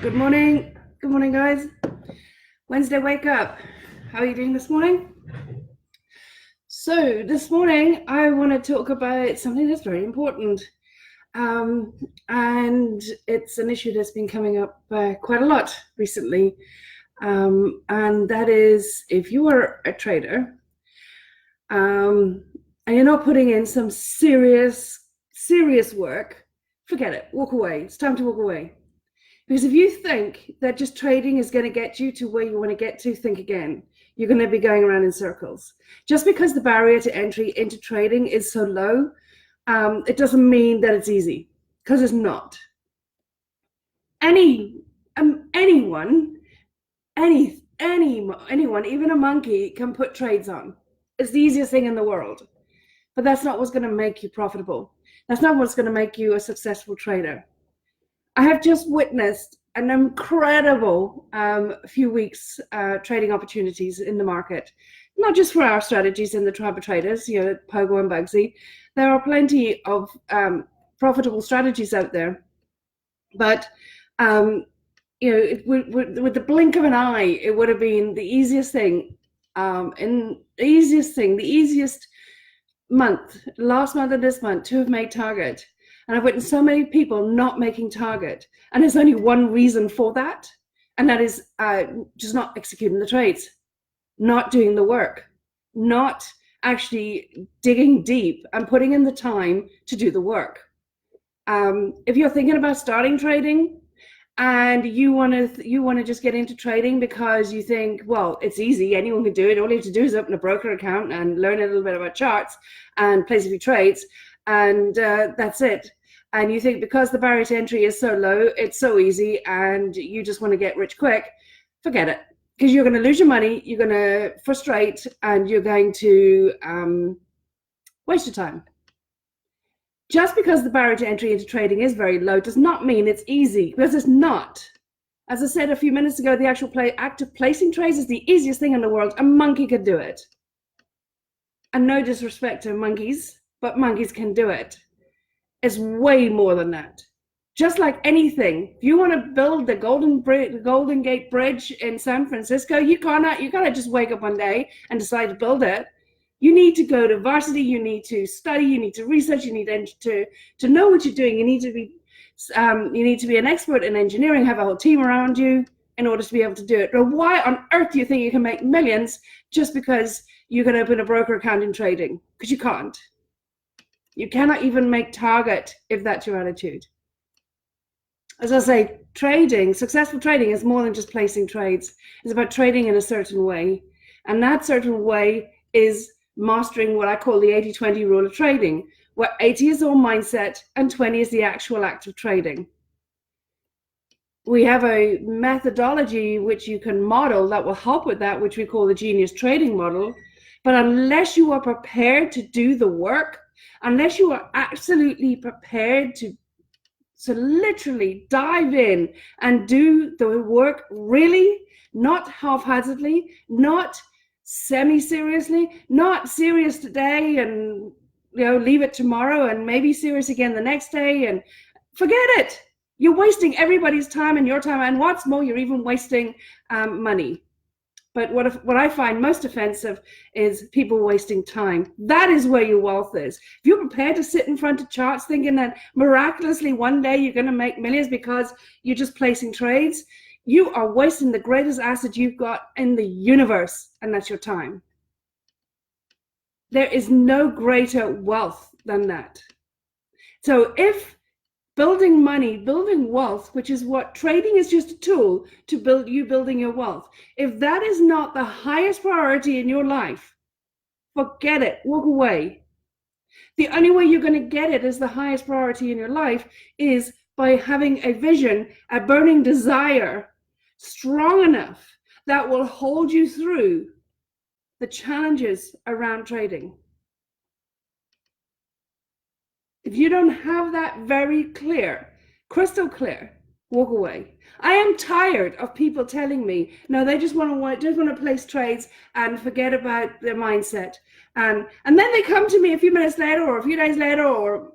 Good morning. Good morning, guys. Wednesday wake up. How are you doing this morning? So, this morning I want to talk about something that's very important. Um, and it's an issue that's been coming up quite a lot recently. And that is if you are a trader and you're not putting in some serious work, forget it. Walk away. It's time to walk away. Because if you think that just trading is going to get you to where you want to get to, think again. You're going to be going around in circles. Just because the barrier to entry into trading is so low, it doesn't mean that it's easy, because it's not. Anyone, anyone, even a monkey, can put trades on. It's the easiest thing in the world. But that's not what's going to make you profitable. That's not what's going to make you a successful trader. I have just witnessed an incredible few weeks trading opportunities in the market, not just for our strategies in the Tribe of Traders, Pogo and Bugsy. There are plenty of profitable strategies out there, but with the blink of an eye, it would have been the easiest thing, the easiest month, last month and this month, to have made target. And I've witnessed so many people not making target. And there's only one reason for that. And that is just not executing the trades, not doing the work, not actually digging deep and putting in the time to do the work. If you're thinking about starting trading and you want to just get into trading because you think, well, it's easy, anyone can do it. All you have to do is open a broker account and learn a little bit about charts and place a few trades, and that's it. And you think because the barrier to entry is so low, it's so easy, and you just want to get rich quick, forget it. Because you're going to lose your money, you're going to frustrate, and you're going to waste your time. Just because the barrier to entry into trading is very low does not mean it's easy, because it's not. As I said a few minutes ago, the actual act of placing trades is the easiest thing in the world. A monkey could do it. And no disrespect to monkeys, but monkeys can do it. It's way more than that. Just like anything, if you want to build the Golden Gate Bridge in San Francisco, you cannot just wake up one day and decide to build it. You need to go to varsity, you need to study, you need to research, you need to know what you're doing. You need to be an expert in engineering, have a whole team around you in order to be able to do it. But why on earth do you think you can make millions just because you can open a broker account in trading? Because you can't. You cannot even make target if that's your attitude. As I say, successful trading is more than just placing trades. It's about trading in a certain way. And that certain way is mastering what I call the 80-20 rule of trading, where 80 is all mindset and 20 is the actual act of trading. We have a methodology which you can model that will help with that, which we call the genius trading model. But unless you are prepared to do the work, unless you are absolutely prepared to literally dive in and do the work really, not haphazardly, not semi-seriously, not serious today and leave it tomorrow and maybe serious again the next day, and forget it. You're wasting everybody's time and your time, and what's more, you're even wasting money. But what I find most offensive is people wasting time. That is where your wealth is. If you're prepared to sit in front of charts thinking that miraculously one day you're going to make millions because you're just placing trades, you are wasting the greatest asset you've got in the universe, and that's your time. There is no greater wealth than that. So if building money, building wealth, which is what trading is, just a tool to building your wealth. If that is not the highest priority in your life, forget it, walk away. The only way you're going to get it as the highest priority in your life is by having a vision, a burning desire, strong enough that will hold you through the challenges around trading. If you don't have that very clear, crystal clear, walk away. I am tired of people telling me, no, they just want to place trades and forget about their mindset. And then they come to me a few minutes later or a few days later or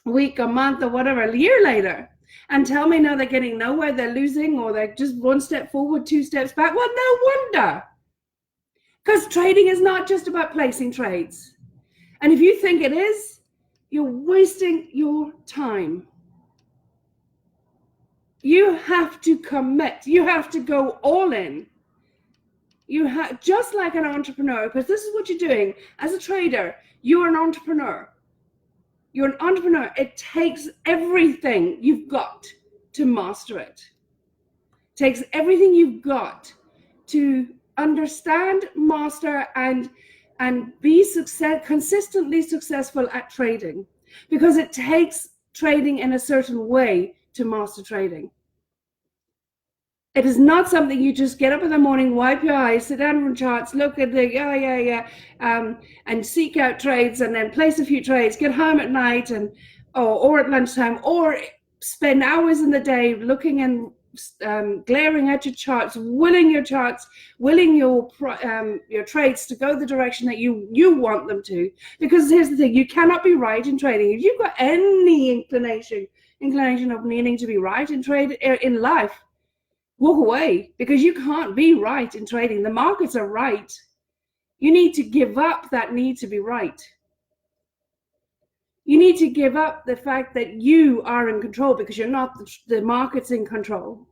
a week, a month or whatever, a year later, and tell me now they're getting nowhere, they're losing, or they're just one step forward, two steps back. Well, no wonder. Because trading is not just about placing trades. And if you think it is, you're wasting your time. You have to commit. You have to go all in. You have, just like an entrepreneur, because this is what you're doing as a trader. You're an entrepreneur. You're an entrepreneur. It takes everything you've got to master it. It takes everything you've got to understand, master, and be consistently successful at trading, because it takes trading in a certain way to master trading. It is not something you just get up in the morning, wipe your eyes, sit down from charts, look at the and seek out trades, and then place a few trades, get home at night or at lunchtime, or spend hours in the day looking and glaring at your charts, willing your trades to go the direction that you want them to. Because here's the thing, you cannot be right in trading. If you've got any inclination of needing to be right in trade in life, walk away, because you can't be right in trading. The markets are right. You need to give up that need to be right. You need to give up the fact that you are in control, because you're not. The market's in control.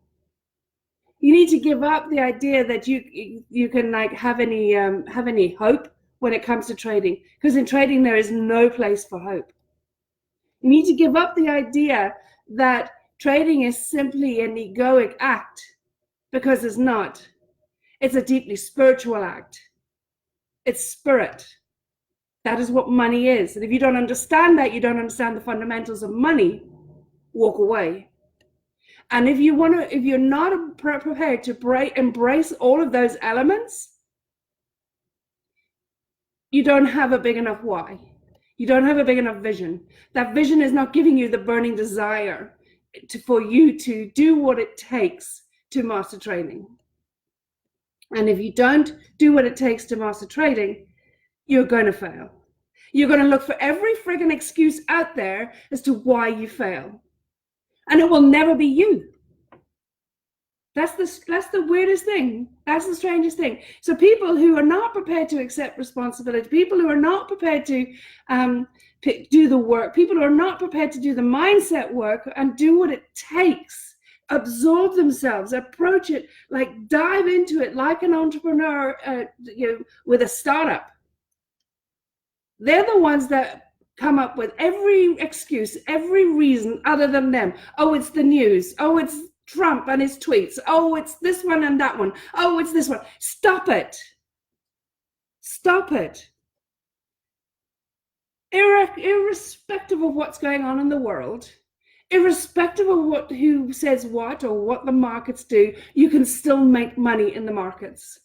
You need to give up the idea that you can like have any hope when it comes to trading, because in trading there is no place for hope. You need to give up the idea that trading is simply an egoic act, because it's not. It's a deeply spiritual act. It's spirit. That is what money is. And if you don't understand that, you don't understand the fundamentals of money, walk away. And if you're not prepared to embrace all of those elements, you don't have a big enough why. You don't have a big enough vision. That vision is not giving you the burning desire for you to do what it takes to master trading. And if you don't do what it takes to master trading, you're going to fail. You're going to look for every friggin' excuse out there as to why you fail. And it will never be you. That's the weirdest thing. That's the strangest thing. So people who are not prepared to accept responsibility, people who are not prepared to do the work, people who are not prepared to do the mindset work and do what it takes, absorb themselves, approach it, like dive into it like an entrepreneur with a startup. They're the ones that come up with every excuse, every reason other than them. Oh, it's the news. Oh, it's Trump and his tweets. Oh, it's this one and that one. Oh, it's this one. Stop it. Stop it. Irrespective of what's going on in the world, irrespective of who says what or what the markets do, you can still make money in the markets.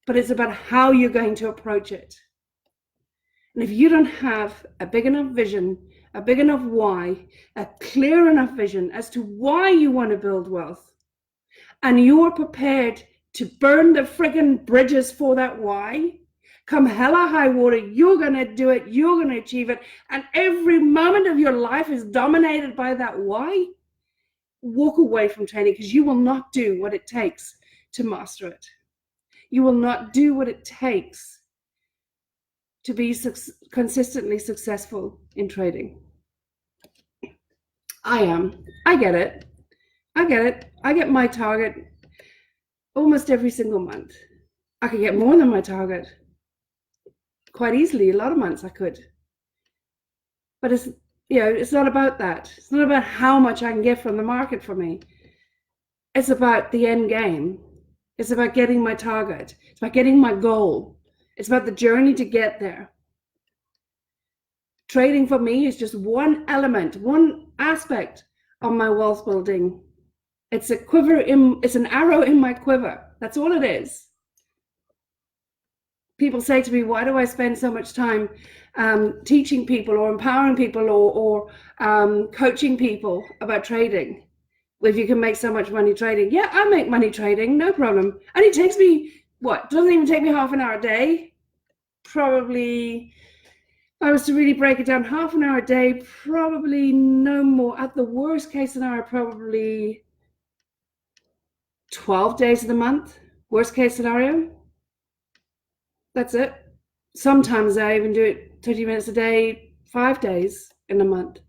But it's about how you're going to approach it. And if you don't have a big enough vision, a big enough why, a clear enough vision as to why you want to build wealth, and you're prepared to burn the friggin' bridges for that why, come hell or high water, you're going to do it, you're going to achieve it, and every moment of your life is dominated by that why, walk away from trading, because you will not do what it takes to master it. You will not do what it takes to be consistently successful in trading. I am. I get it. I get my target almost every single month. I could get more than my target quite easily. A lot of months I could. But it's not about that. It's not about how much I can get from the market for me. It's about the end game. It's about getting my target. It's about getting my goal. It's about the journey to get there. Trading for me is just one element, one aspect of my wealth building. It's an arrow in my quiver. That's all it is. People say to me, why do I spend so much time teaching people or empowering people or coaching people about trading? If you can make so much money trading. Yeah, I make money trading, no problem. And it takes me, doesn't even take me half an hour a day. Probably I was to really break it down, half an hour a day, probably no more. At the worst case scenario, probably 12 days of the month. Worst case scenario. That's it. Sometimes I even do it 30 minutes a day, 5 days in a month.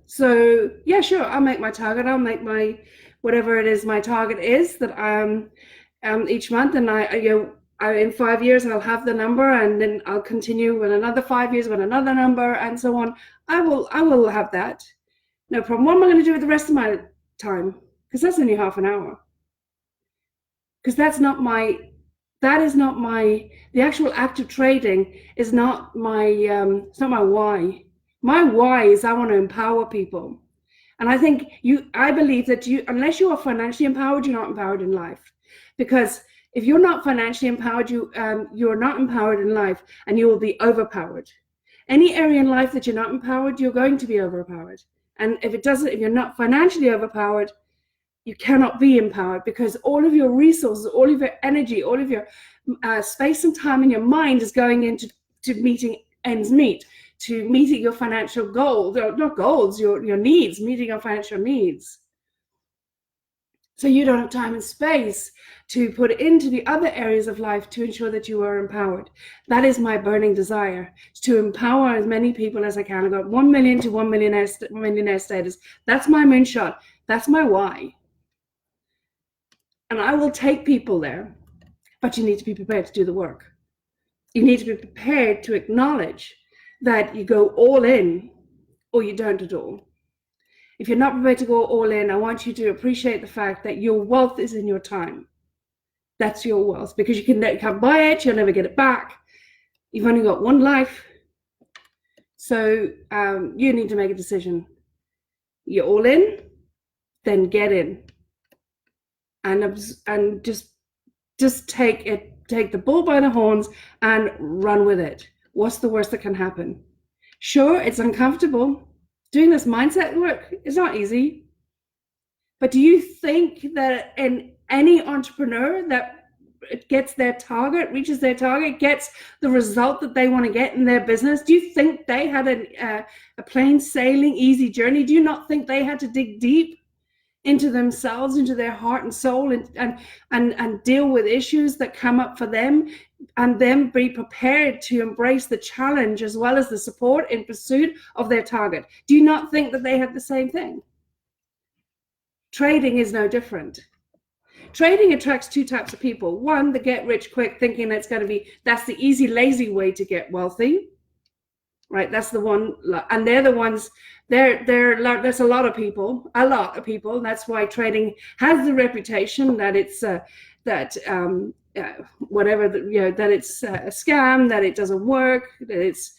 So yeah, sure, I'll make my target. I'll make my whatever it is my target is that each month, and in 5 years I'll have the number, and then I'll continue with another 5 years with another number, and so on. I will have that, no problem. What am I going to do with the rest of my time? Because that's only half an hour. Because that is not my, the actual act of trading is not my, it's not my why. My why is I want to empower people. And I believe that unless you are financially empowered, you're not empowered in life. Because if you're not financially empowered, you're not empowered in life, and you will be overpowered. Any area in life that you're not empowered, you're going to be overpowered. And if you're not financially overpowered, you cannot be empowered, because all of your resources, all of your energy, all of your space and time in your mind is going into meeting ends meet, to meeting your financial goals, not goals, your needs, meeting your financial needs. So you don't have time and space to put into the other areas of life to ensure that you are empowered. That is my burning desire, to empower as many people as I can. I got 1 million to 1 millionaire status. That's my moonshot. That's my why. And I will take people there, but you need to be prepared to do the work. You need to be prepared to acknowledge that you go all in or you don't at all. If you're not prepared to go all in, I want you to appreciate the fact that your wealth is in your time. That's your wealth, because you can't buy it, you'll never get it back. You've only got one life. So you need to make a decision. You're all in, then get in. And just take the bull by the horns and run with it. What's the worst that can happen? Sure, it's uncomfortable. Doing this mindset work is not easy. But do you think that in any entrepreneur that gets their target, reaches their target, gets the result that they want to get in their business, do you think they had a plain sailing, easy journey? Do you not think they had to dig deep into themselves, into their heart and soul, and deal with issues that come up for them, and then be prepared to embrace the challenge as well as the support in pursuit of their target? Do you not think that they had the same thing? Trading is no different. Trading attracts two types of people. One, the get rich quick, thinking that's the easy, lazy way to get wealthy. Right, that's the one, and they're the ones. There's a lot of people. That's why trading has the reputation that it's that it's a scam, that it doesn't work, that it's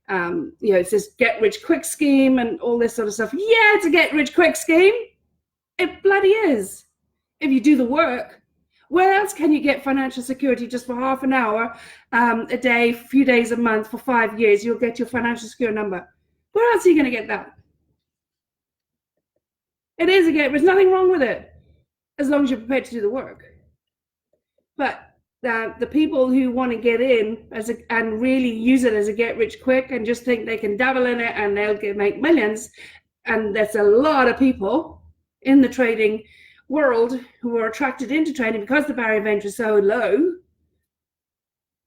it's this get rich quick scheme and all this sort of stuff. Yeah, it's a get rich quick scheme. It bloody is. If you do the work. Where else can you get financial security just for half an hour a day, a few days a month for 5 years? You'll get your financial security number. Where else are you going to get that? It is there's nothing wrong with it, as long as you're prepared to do the work. But the people who want to get in and really use it as a get rich quick and just think they can dabble in it and they'll make millions, and there's a lot of people in the trading world who are attracted into trading because the barrier of entry is so low,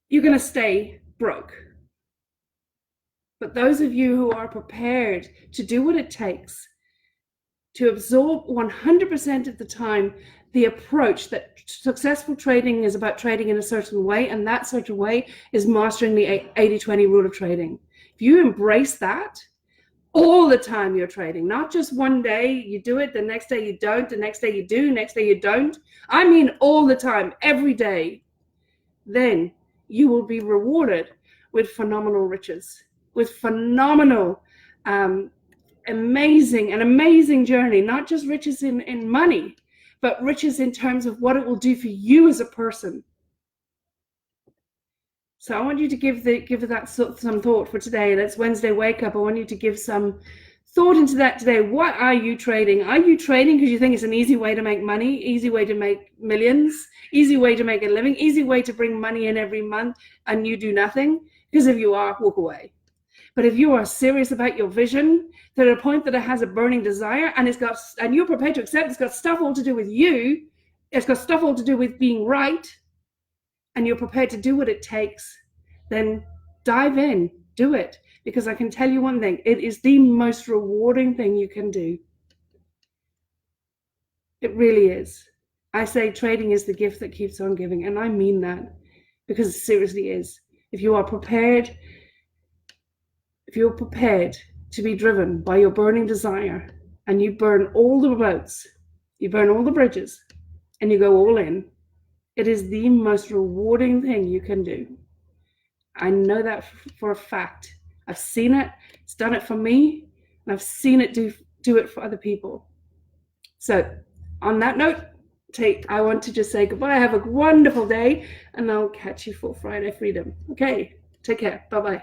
you're going to stay broke. But those of you who are prepared to do what it takes to absorb 100% of the time the approach that successful trading is about trading in a certain way, and that certain way is mastering the 80-20 rule of trading. If you embrace that, all the time you're trading, not just one day you do it, the next day you don't, the next day you do, next day you don't. I mean all the time, every day. Then you will be rewarded with phenomenal riches, with phenomenal, amazing journey, not just riches in money, but riches in terms of what it will do for you as a person. So I want you to give that some thought for today. That's Wednesday Wake Up. I want you to give some thought into that today. What are you trading? Are you trading because you think it's an easy way to make money, easy way to make millions, easy way to make a living, easy way to bring money in every month, and you do nothing? Because if you are, walk away. But if you are serious about your vision to the point that it has a burning desire and you're prepared to accept it's got stuff all to do with you, it's got stuff all to do with being right, and you're prepared to do what it takes, then dive in, do it. Because I can tell you one thing, it is the most rewarding thing you can do. It really is. I say trading is the gift that keeps on giving, and I mean that because it seriously is. If you're prepared to be driven by your burning desire, and you burn all the boats, you burn all the bridges, and you go all in, it is the most rewarding thing you can do. I know that for a fact. I've seen it. It's done it for me, and I've seen it do it for other people. So on that note, I want to just say goodbye. Have a wonderful day, and I'll catch you for Friday Freedom. Okay, take care. Bye-bye.